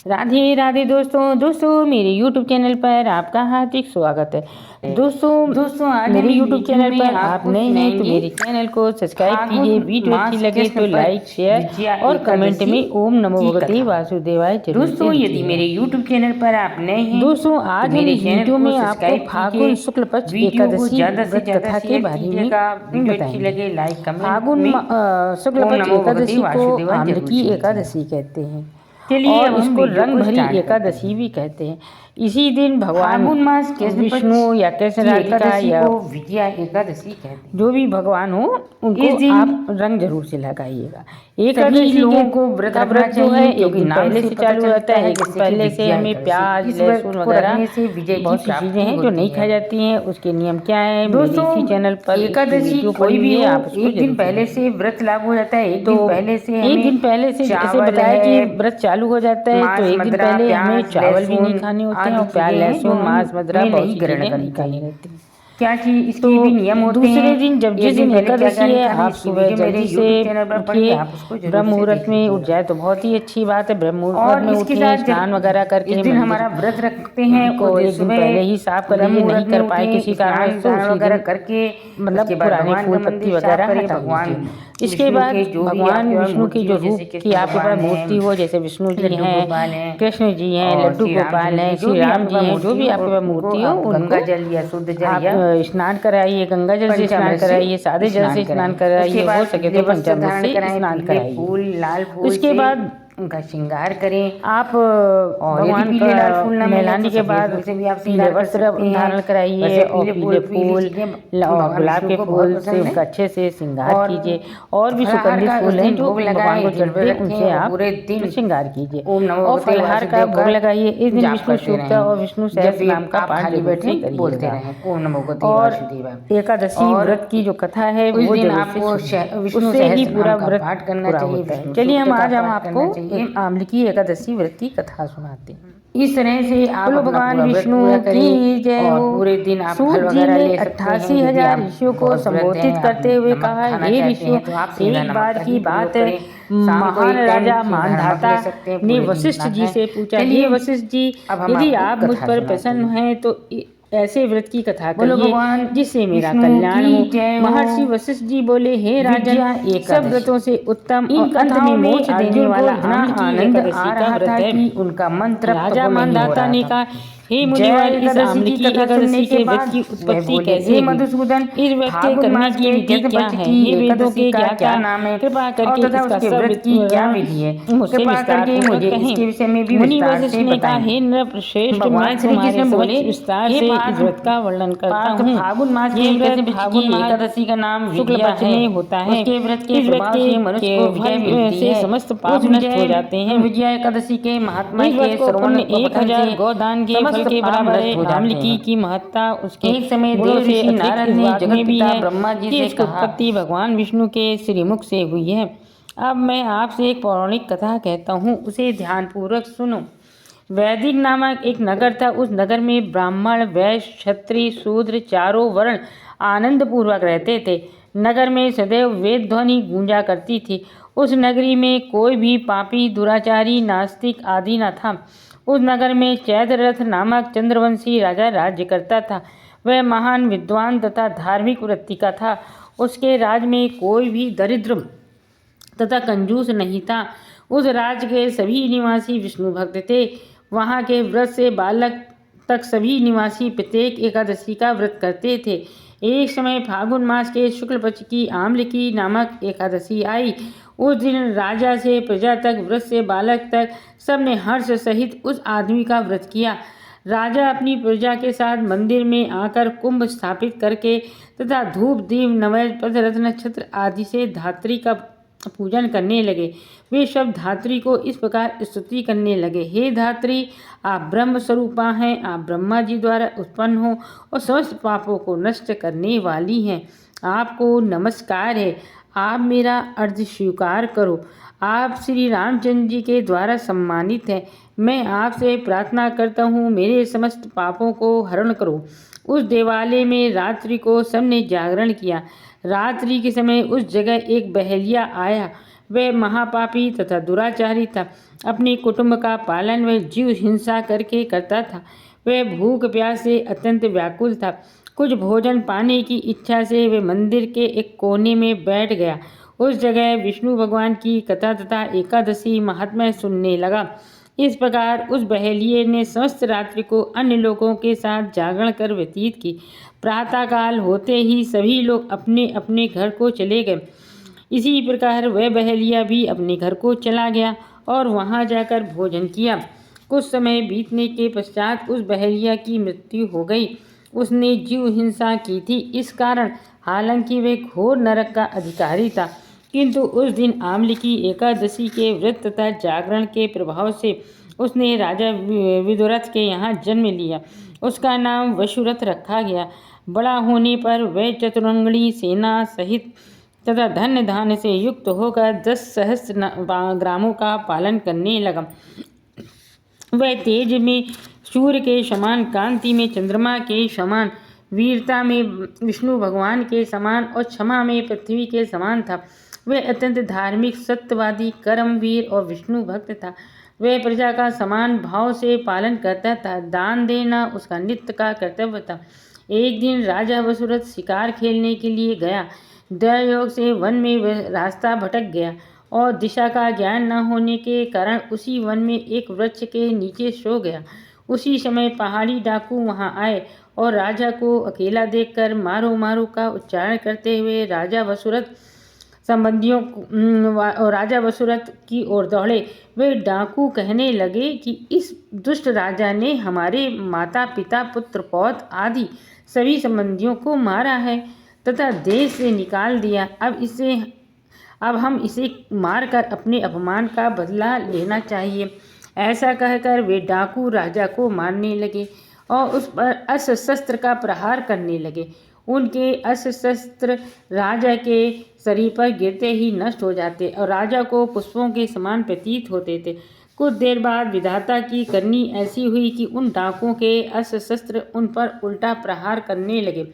राधे राधे दोस्तों मेरे YouTube channel पर आपका हार्दिक स्वागत है। दोस्तों आज मेरे YouTube चैनल पर आप नए हैं तो मेरे चैनल को सब्सक्राइब कीजिए। वीडियो अच्छी लगे तो लाइक शेयर और कमेंट में ओम नमो भगवते वासुदेवाय जरूर। दोस्तों यदि मेरे YouTube चैनल पर आप नए हैं दोस्तों आज हम इस वीडियो में आपको फागुन शुक्ल पक्ष एकादशी व्रत कथा के बारे में बताएंगे। फागुन शुक्ल पक्ष एकादशी को आम्रकी एकादशी कहते हैं और इसको रंग भरी एकादशी भी कहते हैं। इसी दिन भगवान विष्णु या कृष्ण राधिका या विजया एकादशी कहते हैं। जो भी भगवान हो उनको आप रंग जरूर से लगाइएगा। एकादशी लोगों को व्रत जो है एक दिन पहले से चालू रहता है। एक दिन पहले से हमें प्याज लहसुन वगैरह बहुत सी चीजें हैं जो नहीं खाई जाती हैं। उसके नियम क्या है दोस्तों इसी चैनल पर एकादशी कोई भी आप एक दिन पहले से व्रत लागू हो जाता है। तो एक दिन पहले से जैसे बताया कि व्रत चालू हो जाता है तो एक दिन पहले हमें चावल भी नहीं खाने होते हैं और प्याज लहसुन मांस मदिरा बहुत ग्रहण नहीं खानी रहती है। क्या कि इसके भी नियम होते हैं। दूसरे दिन जब जिस दिन एकादशी है आप सुबह जल्दी से उठिए। ब्रह्म मुहूर्त में उठ जाए तो बहुत ही अच्छी बात है। ब्रह्म मुहूर्त में उठिए स्नान वगैरह करके इस दिन हमारा व्रत रखते हैं को एक दिन पहले ही साफ कर लीजिए। नहीं कर पाए किसी कारण तो वगैरह करके मतलब पुराने फूल पत्ती वगैरह भगवान। इसके बाद भगवान विष्णु की जो रूप की आपके पास मूर्ति हो जैसे विष्णु जी हैं कृष्ण जी हैं लड्डू गोपाल हैं श्री राम जी हैं जो भी आपके पास मूर्ति हो गंगा जल या शुद्ध जल या स्नान कराइए। गंगा जल से स्नान कराइए सादे जल से स्नान कराइए हो सके तो पंचामृत से स्नान कराइए। फूल लाल फूल उसके बाद उनका श्रृंगार करें। आप और भगवान पीले लाल फूल ना नहलाने के बाद पीले वस्त्र धारण कराइए और पीले फूल और गुलाब के फूल से उनका अच्छे से श्रृंगार कीजिए। और भी सुगंधित फूल हैं जो भगवान को चढ़ते हैं उनसे आप पूरे दिन श्रृंगार कीजिए और फलहार का भोग लगाइए। इस दिन विष्णु सूक्ता और विष्णु सहस्त्र नाम का पाठ बैठे बोलते रहें ओम नमो भगवते वासुदेवाय। एकादशी व्रत की जो कथा है वो दिन आपको उससे ही पूरा व्रत पाठ करना चाहिए। चलिए हम आज आपको आम्रकी एकादशी व्रत की कथा सुनाते हैं। इस तरह से आप भगवान विष्णु की जय हो। पूरे दिन आप सूत जी ने 88,000 ऋषियों को संबोधित करते हुए कहा हे ऋषियों एक बार की बात है महान राजा मानधाता ने वशिष्ठ जी से पूछा हे वशिष्ठ जी यदि आप मुझ पर प्रसन्न हैं तो ऐसे व्रत की कथा करिए जिससे मेरा कल्याण हो। महर्षि वशिष्ठ जी बोले हे राजन सब व्रतों से उत्तम और अंत में मोक्ष देने वाला आनंद आ रहा था कि उनका मंत्र राजा मानधाता ने कहा हे मुनिवर इस आम्रकी एकादशी के व्रत की उत्पत्ति कैसे मधुसूदन इस व्रत के करने की विधि क्या है ये वेदों के क्या नाम है कृपा करके इसका सब की क्या विधि है मुझसे विस्तार मुझे इसके विषय में भी मुनि वशिष्ठ ने कहा हे नृपश्रेष्ठ मैं तुम्हारे बोले विस्तार से इस व्रत का वर्णन करता हूँ। फागुन मास के व्रत फागुन एकादशी का नाम शुक्ल पक्ष में होता है। इस व्रत के मनुष्य को विजय से समस्त पाप नष्ट हो जाते हैं। विजया एकादशी के महात्मा के श्रवण 1000 गोदान के के बराबर है। आम्रकी की महत्ता उसके एक समय देव ऋषि नारद ने जगत पिता ब्रह्मा जी से कहा उत्पत्ति भगवान विष्णु के श्रीमुख से हुई है। अब मैं आपसे एक पौराणिक कथा कहता हूँ उसे ध्यानपूर्वक सुनो। वैदिक नामक एक नगर था। उस नगर में ब्राह्मण वैश्य क्षत्रिय शूद्र चारों वर्ण आनंद पूर्वक रहते थे। नगर में सदैव वेद ध्वनि गूंजा करती थी। उस नगरी में कोई भी पापी दुराचारी नास्तिक आदि न था। उस नगर में चैत्ररथ नामक चंद्रवंशी राजा राज्य करता था। वह महान विद्वान तथा धार्मिक वृत्ति का था। उसके राज में कोई भी दरिद्र तथा कंजूस नहीं था। उस राज्य के सभी निवासी विष्णु भक्त थे। वहाँ के व्रत से बालक तक सभी निवासी प्रत्येक एकादशी का व्रत करते थे। एक समय फागुन मास के शुक्ल पक्ष की आम्रकी नामक एकादशी आई। उस दिन राजा से प्रजा तक व्रत से बालक तक सबने हर्ष सहित उस आदमी का व्रत किया। राजा अपनी प्रजा के साथ मंदिर में आकर कुंभ स्थापित करके तथा धूप दीप नैवेद्य पदरत्न नक्षत्र आदि से धात्री का पूजन करने लगे। वे सब धात्री को इस प्रकार स्तुति करने लगे हे धात्री आप ब्रह्म स्वरूपा हैं। आप ब्रह्मा जी द्वारा उत्पन्न हो और समस्त पापों को नष्ट करने वाली हैं। आपको नमस्कार है। आप मेरा अर्ज स्वीकार करो। आप श्री रामचंद्र जी के द्वारा सम्मानित हैं। मैं आपसे प्रार्थना करता हूँ मेरे समस्त पापों को हरण करो। उस देवालय में रात्रि को सबने जागरण किया। रात्रि के समय उस जगह एक बहेलिया आया। वह महापापी तथा दुराचारी था। अपने कुटुंब का पालन वह जीव हिंसा करके करता था। वह भूख प्यास से अत्यंत व्याकुल था। कुछ भोजन पाने की इच्छा से वह मंदिर के एक कोने में बैठ गया। उस जगह विष्णु भगवान की कथा तथा एकादशी महात्म्य सुनने लगा। इस प्रकार उस बहेलिये ने समस्त रात्रि को अन्य लोगों के साथ जागरण कर व्यतीत की। प्रातःकाल होते ही सभी लोग अपने अपने घर को चले गए। इसी प्रकार वह बहेलिया भी अपने घर को चला गया और वहां जाकर भोजन किया। कुछ समय बीतने के पश्चात उस बहेलिया की मृत्यु हो गई। उसने जीव हिंसा की थी। इस कारण हालांकि वह घोर नरक का अधिकारी था, किंतु उस दिन आम्लिकी एकादशी के व्रत तथा जागरण के प्रभाव से उसने राजा विदुरथ के यहाँ जन्म लिया। उसका नाम वशुरथ रखा गया। बड़ा होने पर वह चतुरंगणी सेना सहित तथा धन्य धान्य से युक्त होकर 10 सहस्त्र ग्रामों का पालन करने लगा। वह तेज में सूर्य के समान, कांति में चंद्रमा के समान, वीरता में विष्णु भगवान के समान और क्षमा में पृथ्वी के समान था। वह अत्यंत धार्मिक, सत्यवादी, कर्मवीर और विष्णु भक्त था। वह प्रजा का समान भाव से पालन करता था। दान देना उसका नित्य का कर्तव्य था। एक दिन राजा वसुरथ शिकार खेलने के लिए गया। दुर्योग से वन में वह रास्ता भटक गया और दिशा का ज्ञान न होने के कारण उसी वन में एक वृक्ष के नीचे सो गया। उसी समय पहाड़ी डाकू वहां आए और राजा को अकेला देखकर मारो मारो का उच्चारण करते हुए राजा वसुरथ की ओर दौड़े। वे डाकू कहने लगे कि इस दुष्ट राजा ने हमारे माता पिता पुत्र पौत्र आदि सभी संबंधियों को मारा है तथा देश से निकाल दिया। अब हम इसे मारकर अपने अपमान का बदला लेना चाहिए। ऐसा कहकर वे डाकू राजा को मारने लगे और उस पर अस्त्र शस्त्र का प्रहार करने लगे। उनके अस्त्र शस्त्र राजा के शरीर पर गिरते ही नष्ट हो जाते और राजा को पुष्पों के समान प्रतीत होते थे। कुछ देर बाद विधाता की करनी ऐसी हुई कि उन डाकुओं के अस्त्र शस्त्र उन पर उल्टा प्रहार करने लगे,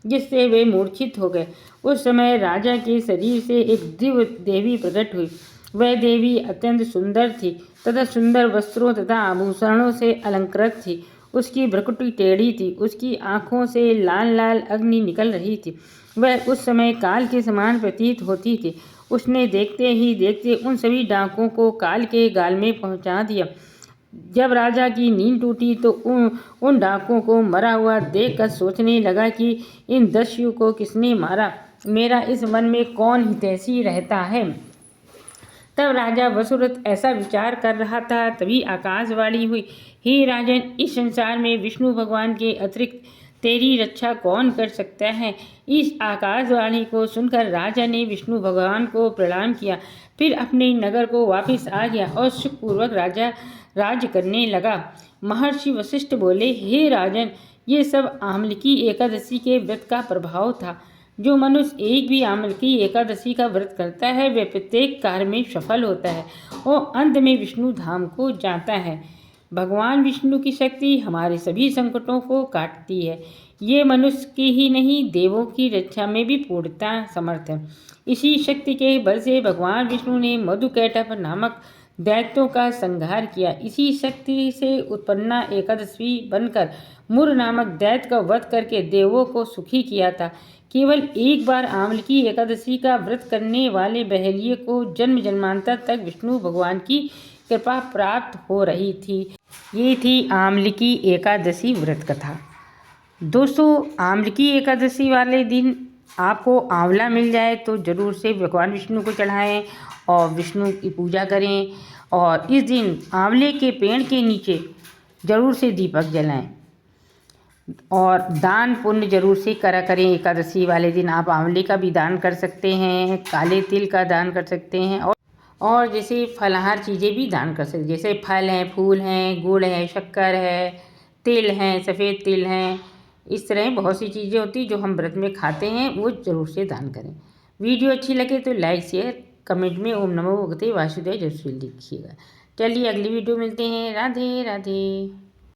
जिससे वे मूर्छित हो गए। उस समय राजा के शरीर से एक दिव्य देवी प्रकट हुई। वह देवी अत्यंत सुंदर थी तथा सुंदर वस्त्रों तथा आभूषणों से अलंकृत थी। उसकी भ्रुकुटी टेढ़ी थी। उसकी आँखों से लाल लाल अग्नि निकल रही थी। वह उस समय काल के समान प्रतीत होती थी। उसने देखते ही देखते उन सभी डाकुओं को काल के गाल में पहुंचा दिया। जब राजा की नींद टूटी तो उन डाकुओं को मरा हुआ देखकर सोचने लगा कि इन दस्यु को किसने मारा, मेरा इस वन में कौन हितैषी रहता है। तब राजा वसुरथ ऐसा विचार कर रहा था, तभी आकाशवाणी हुई, हे राजन, इस संसार में विष्णु भगवान के अतिरिक्त तेरी रक्षा कौन कर सकता है। इस आकाशवाणी को सुनकर राजा ने विष्णु भगवान को प्रणाम किया, फिर अपने नगर को वापस आ गया और सुखपूर्वक राज्य करने लगा। महर्षि वशिष्ठ बोले, हे राजन, ये सब आम्लिकी एकादशी के व्रत का प्रभाव था। जो मनुष्य एक भी आम्लिकी एकादशी का व्रत करता है वह प्रत्येक कार्य में सफल होता है और अंत में विष्णु धाम को जाता है। भगवान विष्णु की शक्ति हमारे सभी संकटों को काटती है। ये मनुष्य की ही नहीं, देवों की रक्षा में भी पूर्णतः समर्थ है। इसी शक्ति के बल से भगवान विष्णु ने मधुकैटभ नामक दैत्यों का संहार किया। इसी शक्ति से उत्पन्ना एकादशी बनकर मुर नामक दैत्य का वध करके देवों को सुखी किया था। केवल एक बार आम्लिकी एकादशी का व्रत करने वाले बहेलिये को जन्म जन्मांतर तक विष्णु भगवान की कृपा प्राप्त हो रही थी। ये थी आम्लिकी एकादशी व्रत कथा। दोस्तों, आम्लिकी एकादशी वाले दिन आपको आंवला मिल जाए तो ज़रूर से भगवान विष्णु को चढ़ाएं और विष्णु की पूजा करें। और इस दिन आंवले के पेड़ के नीचे ज़रूर से दीपक जलाएं और दान पुण्य जरूर से करें। एकादशी वाले दिन आप आंवले का भी दान कर सकते हैं, काले तिल का दान कर सकते हैं और जैसे फलाहार चीज़ें भी दान कर सकते हैं, जैसे फल हैं, फूल हैं, गुड़ है, शक्कर है, तिल हैं, सफ़ेद तिल हैं। इस तरह बहुत सी चीज़ें होती जो हम व्रत में खाते हैं, वो ज़रूर से दान करें। वीडियो अच्छी लगे तो लाइक शेयर कमेंट में ओम नमो भगवते वासुदेव जरूर लिखिएगा। चलिए अगली वीडियो मिलते हैं। राधे राधे।